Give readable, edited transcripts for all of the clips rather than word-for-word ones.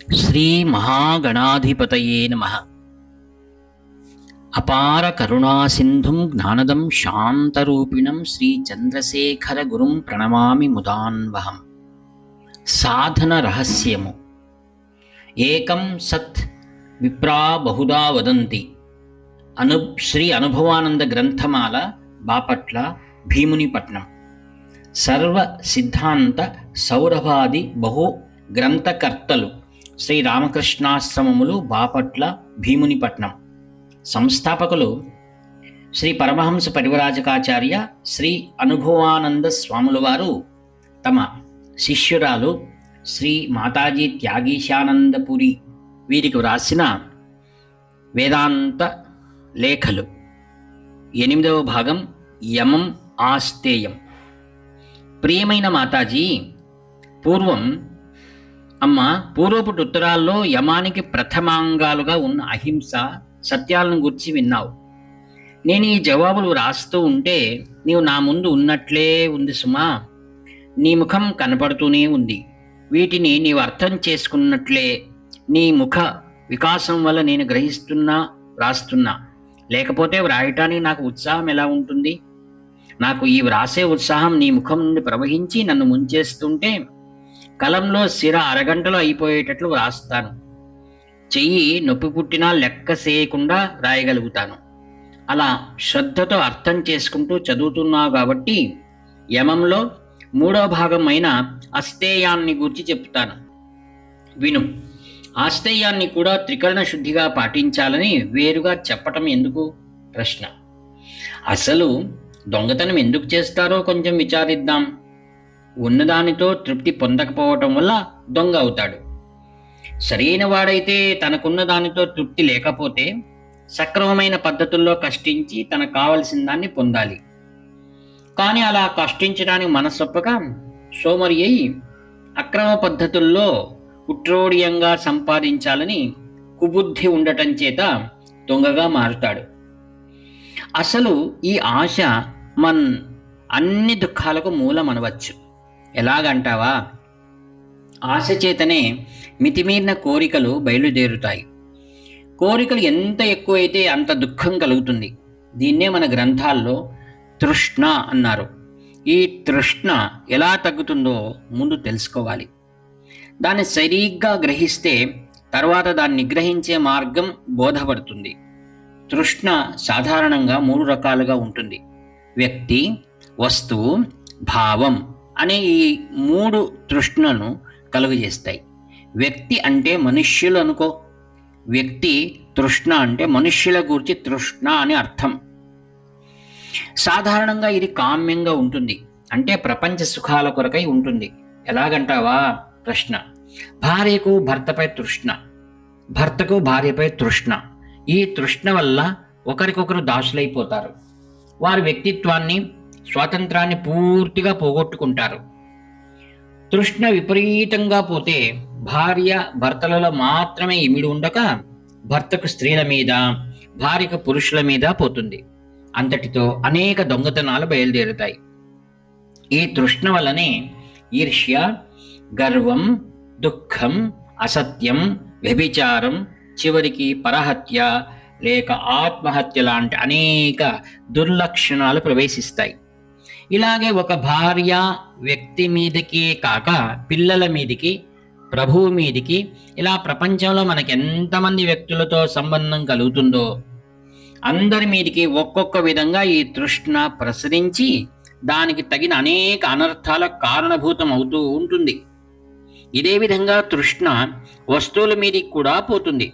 శ్రీ మహాగణాధిపతయే నమః. అపార కరుణాసింధుం జ్ఞానదం శాంతరూపిణం శ్రీ చంద్రశేఖర గురుం ప్రణమామి ముదాన్వహం. సాధన రహస్యము. ఏకం సత్ విప్రా బహుదా వదంతి. శ్రీ అనుభవానంద గ్రంథమాల, బాపట్ల, భీమునిపట్నం. సర్వ సిద్ధాంత సౌరభాది బహు గ్రంథకర్తలు శ్రీ రామకృష్ణాశ్రమములు, బాపట్ల, భీమునిపట్నం. సంస్థాపకులు శ్రీ పరమహంస పరివ్రాజకాచార్య శ్రీ అనుభవానంద స్వాముల వారు తమ శిష్యురాలు శ్రీ మాతాజీ త్యాగీశానందపురి వీరికి వ్రాసిన వేదాంత లేఖలు. 8వ భాగం యమం ఆస్తేయం. ప్రియమైన మాతాజీ, పూర్వపు ఉత్తరాల్లో యమానికి ప్రథమాంగాలుగా ఉన్న అహింస, సత్యాలను గురించి విన్నావు. నేను ఈ జవాబులు వ్రాస్తూ ఉంటే నీవు నా ముందు ఉన్నట్లే ఉంది సుమా. నీ ముఖం కనపడుతూనే ఉంది. వీటిని నీవు అర్థం చేసుకున్నట్లే నీ ముఖ వికాసం వల్ల నేను గ్రహిస్తున్నా, వ్రాస్తున్నా. లేకపోతే వ్రాయటానికి నాకు ఉత్సాహం ఎలా ఉంటుంది? నాకు ఈ వ్రాసే ఉత్సాహం నీ ముఖం నుండి ప్రవహించి నన్ను ముంచేస్తుంటే కలంలో సిర అరగంటలో అయిపోయేటట్లు వ్రాస్తాను. చెయ్యి నొప్పి పుట్టినా లెక్క చేయకుండా రాయగలుగుతాను. అలా శ్రద్ధతో అర్థం చేసుకుంటూ చదువుతున్నావు కాబట్టి యమంలో 3వ భాగం అయిన అస్తేయాన్ని గురించి చెప్తాను, విను. ఆస్తేయాన్ని కూడా త్రికరణ శుద్ధిగా పాటించాలని వేరుగా చెప్పటం ఎందుకు? ప్రశ్న. అసలు దొంగతనం ఎందుకు చేస్తారో కొంచెం విచారిద్దాం. ఉన్నదానితో తృప్తి పొందకపోవటం వల్ల దొంగ అవుతాడు. సరైన వాడైతే తనకున్న దానితో తృప్తి లేకపోతే సక్రమమైన పద్ధతుల్లో కష్టించి తనకు కావలసిన దాన్ని పొందాలి. కానీ అలా కష్టించడానికి మనసొప్పక సోమరి అయి అక్రమ పద్ధతుల్లో ఉట్రోడియంగా సంపాదించాలని కుబుద్ధి ఉండటం చేత దొంగగా మారుతాడు. అసలు ఈ ఆశ అన్ని దుఃఖాలకు మూలం అనవచ్చు. ఎలాగంటావా? ఆశ చేతనే మితిమీరిన కోరికలు బయలుదేరుతాయి. కోరికలు ఎంత ఎక్కువైతే అంత దుఃఖం కలుగుతుంది. దీన్నే మన గ్రంథాల్లో తృష్ణ అన్నారు. ఈ తృష్ణ ఎలా తగ్గుతుందో ముందు తెలుసుకోవాలి. దాన్ని సరిగ్గా గ్రహిస్తే తర్వాత దాన్ని నిగ్రహించే మార్గం బోధపడుతుంది. తృష్ణ సాధారణంగా 3 రకాలుగా ఉంటుంది. వ్యక్తి, వస్తువు, భావం అనే ఈ 3 తృష్ణను కలుగజేస్తాయి. వ్యక్తి అంటే మనుష్యులు అనుకో. వ్యక్తి తృష్ణ అంటే మనుష్యుల గురించి తృష్ణ అని అర్థం. సాధారణంగా ఇది కామ్యంగా ఉంటుంది, అంటే ప్రపంచ సుఖాల కొరకై ఉంటుంది. ఎలాగంటావా? ప్రశ్న. భార్యకు భర్తపై తృష్ణ, భర్తకు భార్యపై తృష్ణ. ఈ తృష్ణ వల్ల ఒకరికొకరు దాసులైపోతారు. వారి వ్యక్తిత్వాన్ని, స్వాతంత్రాన్ని పూర్తిగా పోగొట్టుకుంటారు. తృష్ణ విపరీతంగా పోతే భార్య భర్తలలో మాత్రమే ఇమిడి ఉండక భర్తకు స్త్రీల మీద, భార్యకు పురుషుల మీద పోతుంది. అంతటితో అనేక దొంగతనాలు బయలుదేరుతాయి. ఈ తృష్ణ వల్లనే ఈర్ష్య, గర్వం, దుఃఖం, అసత్యం, వ్యభిచారం, చివరికి పరహత్య లేక ఆత్మహత్య లాంటి అనేక దుర్లక్షణాలు ప్రవేశిస్తాయి. ఇలాగే ఒక భార్య వ్యక్తి మీదకి కాక పిల్లల మీదికి, ప్రభువు మీదికి, ఇలా ప్రపంచంలో మనకి ఎంతమంది వ్యక్తులతో సంబంధం కలుగుతుందో అందరి మీదికి ఒక్కొక్క విధంగా ఈ తృష్ణ ప్రసరించి దానికి తగిన అనేక అనర్థాల కారణభూతం అవుతూ ఉంటుంది. ఇదే విధంగా తృష్ణ వస్తువుల మీదకి కూడా పోతుంది.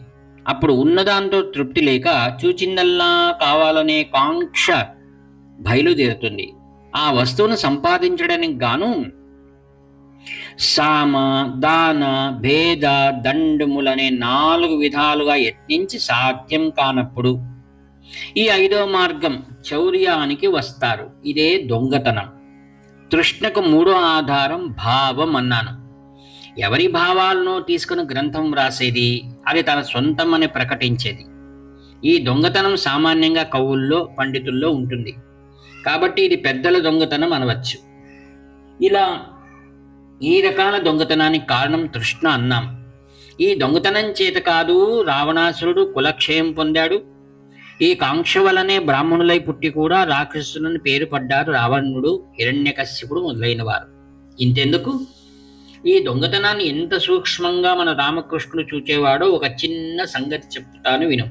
అప్పుడు ఉన్నదాంతో తృప్తి లేక చూచిందల్లా కావాలనే కాంక్ష బయలుదేరుతుంది. ఆ వస్తువును సంపాదించడానికి గాను సామ, దాన, భేద, దండములనే 4 విధాలుగా యత్నించి సాధ్యం కానప్పుడు ఈ 5వ మార్గం చౌర్యానికి వస్తారు. ఇదే దొంగతనం. తృష్ణకు 3వ ఆధారం భావం అన్నాను. ఎవరి భావాలను తీసుకుని గ్రంథం రాసేది, అది తన సొంతం అని ప్రకటించేది. ఈ దొంగతనం సామాన్యంగా కవుల్లో, పండితుల్లో ఉంటుంది. కాబట్టి ఇది పెద్దల దొంగతనం అనవచ్చు. ఇలా ఈ రకాల దొంగతనానికి కారణం తృష్ణ అన్నాం. ఈ దొంగతనం చేత కాదు రావణాసురుడు కులక్షయం పొందాడు. ఈ కాంక్ష వలనే బ్రాహ్మణులై పుట్టి కూడా రాక్షసులని పేరు పడ్డారు రావణుడు, హిరణ్యకశ్యపుడు మొదలైన వారు. ఇంతెందుకు, ఈ దొంగతనాన్ని ఎంత సూక్ష్మంగా మన రామకృష్ణుడు చూచేవాడో ఒక చిన్న సంగతి చెప్తాను విను.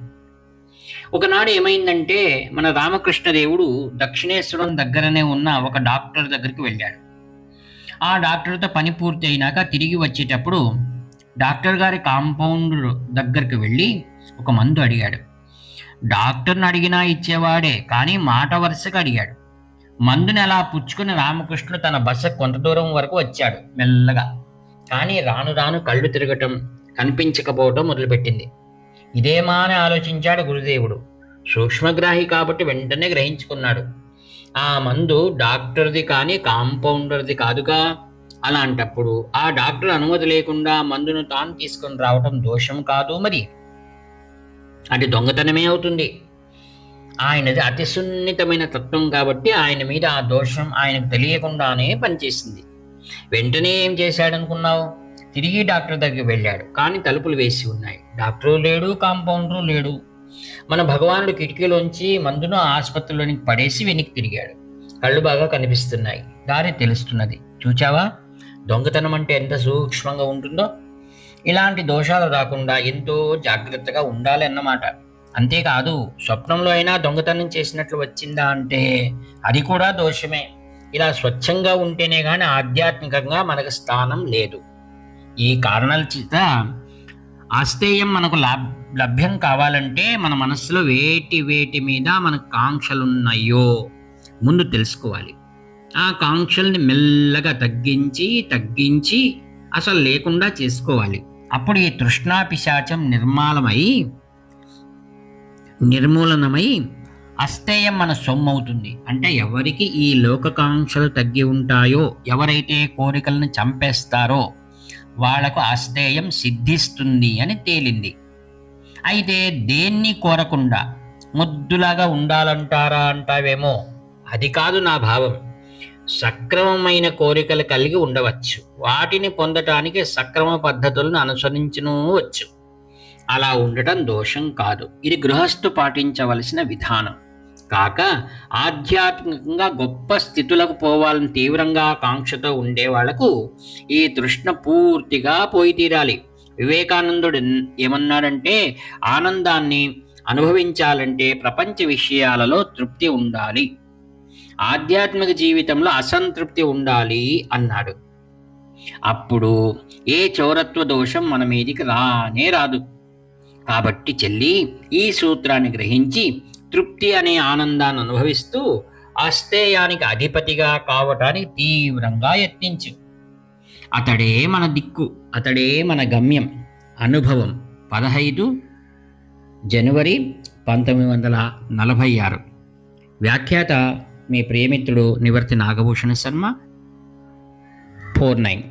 ఒకనాడు ఏమైందంటే, మన రామకృష్ణదేవుడు దక్షిణేశ్వరం దగ్గరనే ఉన్న ఒక డాక్టర్ దగ్గరికి వెళ్ళాడు. ఆ డాక్టర్తో పని పూర్తి అయినాక తిరిగి వచ్చేటప్పుడు డాక్టర్ గారి కాంపౌండర్ దగ్గరికి వెళ్ళి ఒక మందు అడిగాడు. డాక్టర్ని అడిగినా ఇచ్చేవాడే, కానీ మాట వరుసగా అడిగాడు. మందుని అలా పుచ్చుకుని రామకృష్ణుడు తన బస కొంత దూరం వరకు వచ్చాడు మెల్లగా. కానీ రాను రాను కళ్ళు తిరగటం, కనిపించకపోవటం మొదలుపెట్టింది. ఇదేమా అని ఆలోచించాడు గురుదేవుడు. సూక్ష్మగ్రాహి కాబట్టి వెంటనే గ్రహించుకున్నాడు, ఆ మందు డాక్టర్ది కానీ కాంపౌండర్ది కాదుగా. అలాంటప్పుడు ఆ డాక్టర్ అనుమతి లేకుండా మందును తాను తీసుకొని రావటం దోషం కాదు మరి, అది దొంగతనమే అవుతుంది. ఆయనది అతి సున్నితమైన తత్వం కాబట్టి ఆయన మీద ఆ దోషం ఆయనకు తెలియకుండానే పనిచేసింది. వెంటనే ఏం చేశాడనుకున్నావు? తిరిగి డాక్టర్ దగ్గరికి వెళ్ళాడు. కానీ తలుపులు వేసి ఉన్నాయి. డాక్టరు లేడు, కాంపౌండరు లేడు. మన భగవానుడు కిటికీలోంచి మందును ఆసుపత్రిలోనికి పడేసి వెనక్కి తిరిగాడు. కళ్ళు బాగా కనిపిస్తున్నాయి, దారి తెలుస్తున్నది. చూచావా, దొంగతనం అంటే ఎంత సూక్ష్మంగా ఉంటుందో. ఇలాంటి దోషాలు రాకుండా ఎంతో జాగ్రత్తగా ఉండాలి అన్నమాట. అంతేకాదు, స్వప్నంలో అయినా దొంగతనం చేసినట్లు వచ్చిందా అంటే అది కూడా దోషమే. ఇలా స్వచ్ఛంగా ఉంటేనే కానీ ఆధ్యాత్మికంగా మనకు స్థానం లేదు. ఈ కారణాల చేత ఆస్తేయం మనకు లభ్యం కావాలంటే మన మనస్సులో వేటి మీద మనకు కాంక్షలున్నాయో ముందు తెలుసుకోవాలి. ఆ కాంక్షల్ని మెల్లగా తగ్గించి అసలు లేకుండా చేసుకోవాలి. అప్పుడు ఈ తృష్ణా పిశాచం నిర్మూలనమై అస్తేయం మన సొమ్మవుతుంది. అంటే ఎవరికి ఈ లోకకాంక్షలు తగ్గి ఉంటాయో, ఎవరైతే కోరికలను చంపేస్తారో వాళ్లకు అస్తేయం సిద్ధిస్తుంది అని తేలింది. అయితే దేన్ని కోరకుండా ముద్దులాగా ఉండాలంటారా అంటావేమో, అది కాదు నా భావం. సక్రమమైన కోరికలు కలిగి ఉండవచ్చు, వాటిని పొందటానికి సక్రమ పద్ధతులను అనుసరించను వచ్చు. అలా ఉండటం దోషం కాదు. ఇది గృహస్థు పాటించవలసిన విధానం కాక, ఆధ్యాత్మికంగా గొప్ప స్థితులకు పోవాలని తీవ్రంగా కాంక్షతో ఉండే వాళ్లకు ఈ తృష్ణ పూర్తిగా పోయి తీరాలి. వివేకానందుడు ఏమన్నాడంటే, ఆనందాన్ని అనుభవించాలంటే ప్రపంచ విషయాలలో తృప్తి ఉండాలి, ఆధ్యాత్మిక జీవితంలో అసంతృప్తి ఉండాలి అన్నాడు. అప్పుడు ఏ చౌరత్వ దోషం మన మీదికి రానే రాదు. కాబట్టి చెల్లి, ఈ సూత్రాన్ని గ్రహించి తృప్తి అనే ఆనందాన్ని అనుభవిస్తూ అస్తేయానికి అధిపతిగా కావటానికి తీవ్రంగా యత్నించు. అతడే మన దిక్కు, అతడే మన గమ్యం. అనుభవం 15 జనవరి 1946. వ్యాఖ్యాత మీ ప్రియమిత్రుడు నివర్తి నాగభూషణ శర్మ, 49.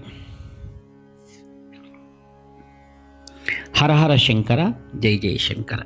హర హర శంకర, జై జై శంకర.